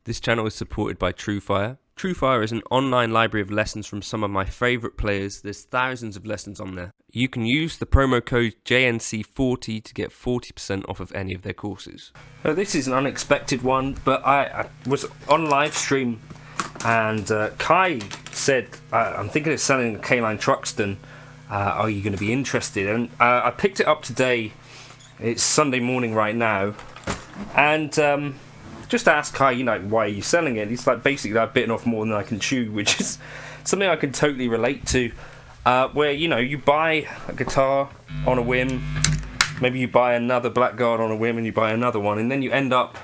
This channel is supported by Truefire. Truefire is an online library of lessons from some of my favourite players. There's thousands of lessons on there. You can use the promo code JNC40 to get 40% off of any of their courses. This is an unexpected one, but I was on live stream and Kai said, I'm thinking of selling a K-Line Truxton. Are you going to be interested? And I picked it up today. It's Sunday morning right now. And just asked Kai, why are you selling it? He's like, basically, I've bitten off more than I can chew, which is something I can totally relate to. Where, you buy a guitar on a whim, maybe you buy another Blackguard on a whim and you buy another one, and then you end up...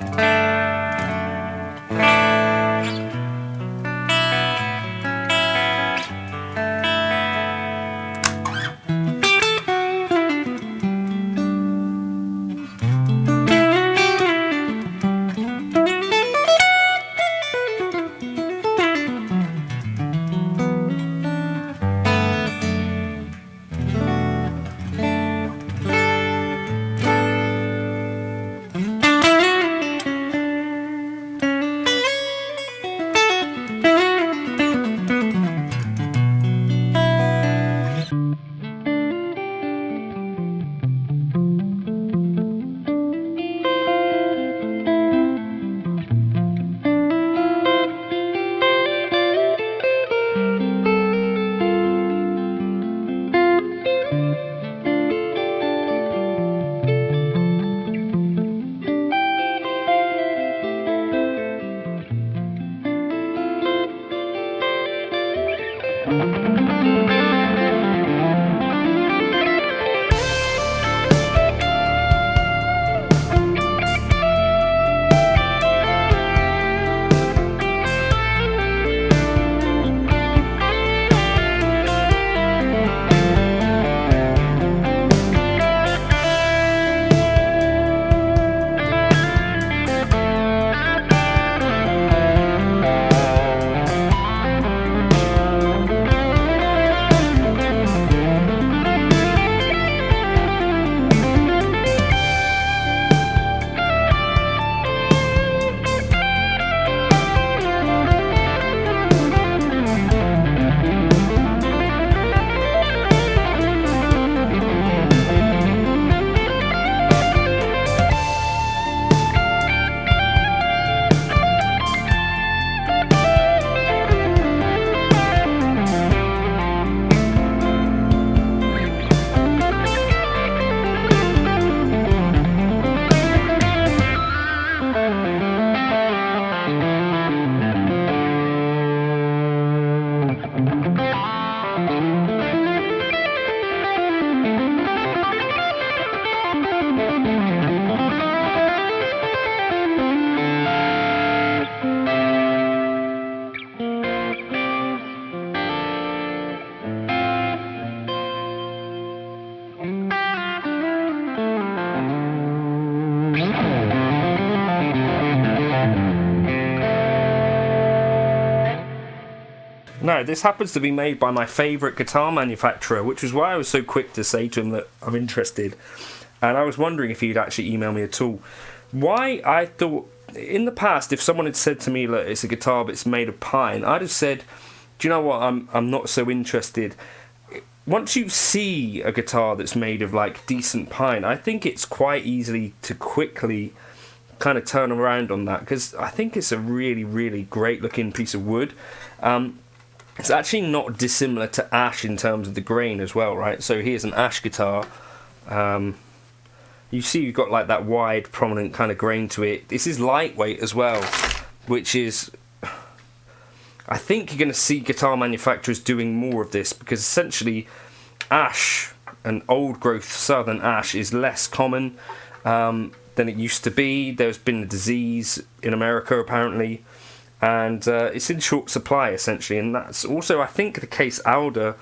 No, this happens to be made by my favourite guitar manufacturer, which was why I was so quick to say to him that I'm interested. And I was wondering if he'd actually email me at all. Why I thought, in the past, if someone had said to me, look, it's a guitar but it's made of pine, I'd have said, do you know what, I'm not so interested. Once you see a guitar that's made of, decent pine, I think it's quite easy to quickly kind of turn around on that, because I think it's a really, really great-looking piece of wood. It's actually not dissimilar to ash in terms of the grain as well, right? So here's an ash guitar. You see you've got that wide, prominent kind of grain to it. This is lightweight as well, which is... I think you're going to see guitar manufacturers doing more of this, because essentially ash, and old growth southern ash, is less common than it used to be. There's been a disease in America apparently, and it's in short supply essentially, and that's also, I think, the case alder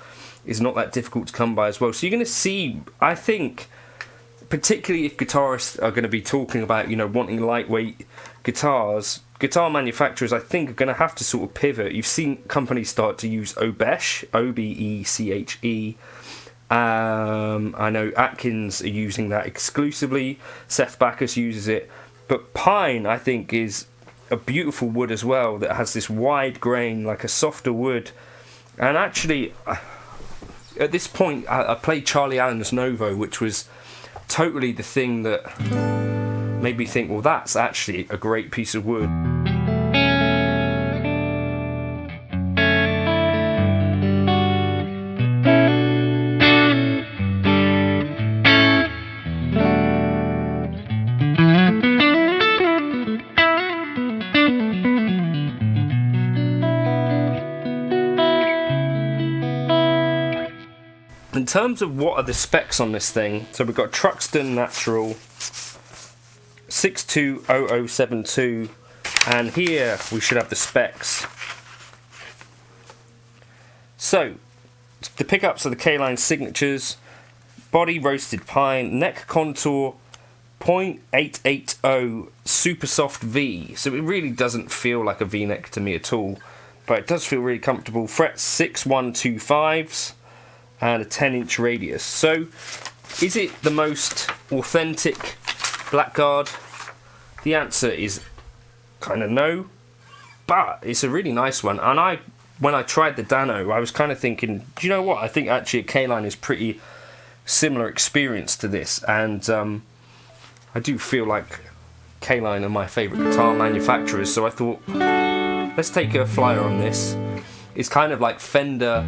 is not that difficult to come by as well. So you're going to see, I think, particularly if guitarists are going to be talking about, wanting lightweight guitars, guitar manufacturers, I think, are going to have to sort of pivot. You've seen companies start to use Obeche, Obeche. I know Atkins are using that exclusively. Seth Backus uses it. But pine, I think, is a beautiful wood as well that has this wide grain, like a softer wood. And actually, at this point, I played Charlie Allen's Novo, which was totally the thing that made me think, well, that's actually a great piece of wood. In terms of what are the specs on this thing, so we've got Truxton Natural 620072, and here we should have the specs. So the pickups are the K-Line signatures, body roasted pine, neck contour 0.880 super soft V, so it really doesn't feel like a V-neck to me at all, but it does feel really comfortable. Frets 6125s and a 10-inch radius. So is it the most authentic Blackguard? The answer is kind of no, but it's a really nice one. And when I tried the Dano, I was kind of thinking, do you know what, I think actually a K-Line is pretty similar experience to this, and I do feel like K-Line are my favourite guitar manufacturers, so I thought, let's take a flyer on this. It's kind of like Fender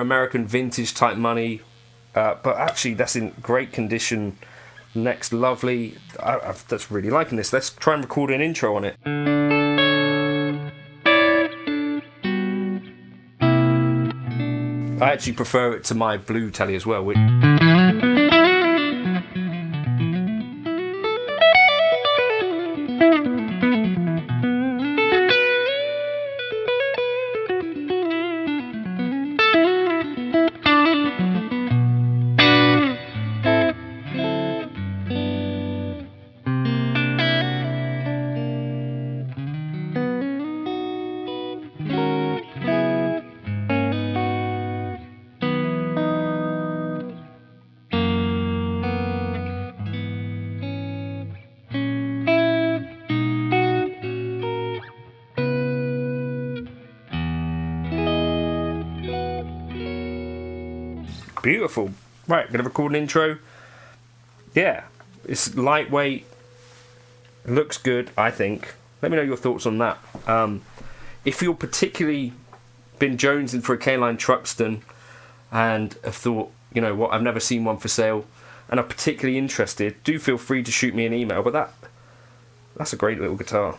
American vintage type money, but actually that's in great condition. Next, lovely. That's really liking this. Let's try and record an intro on it. I actually prefer it to my blue telly as well. Beautiful. Right, gonna record an intro. Yeah, it's lightweight, looks good, I think. Let me know your thoughts on that. If you're particularly been jonesing for a K-Line Truxton and have thought, you know what, I've never seen one for sale, and are particularly interested, do feel free to shoot me an email. But that's a great little guitar.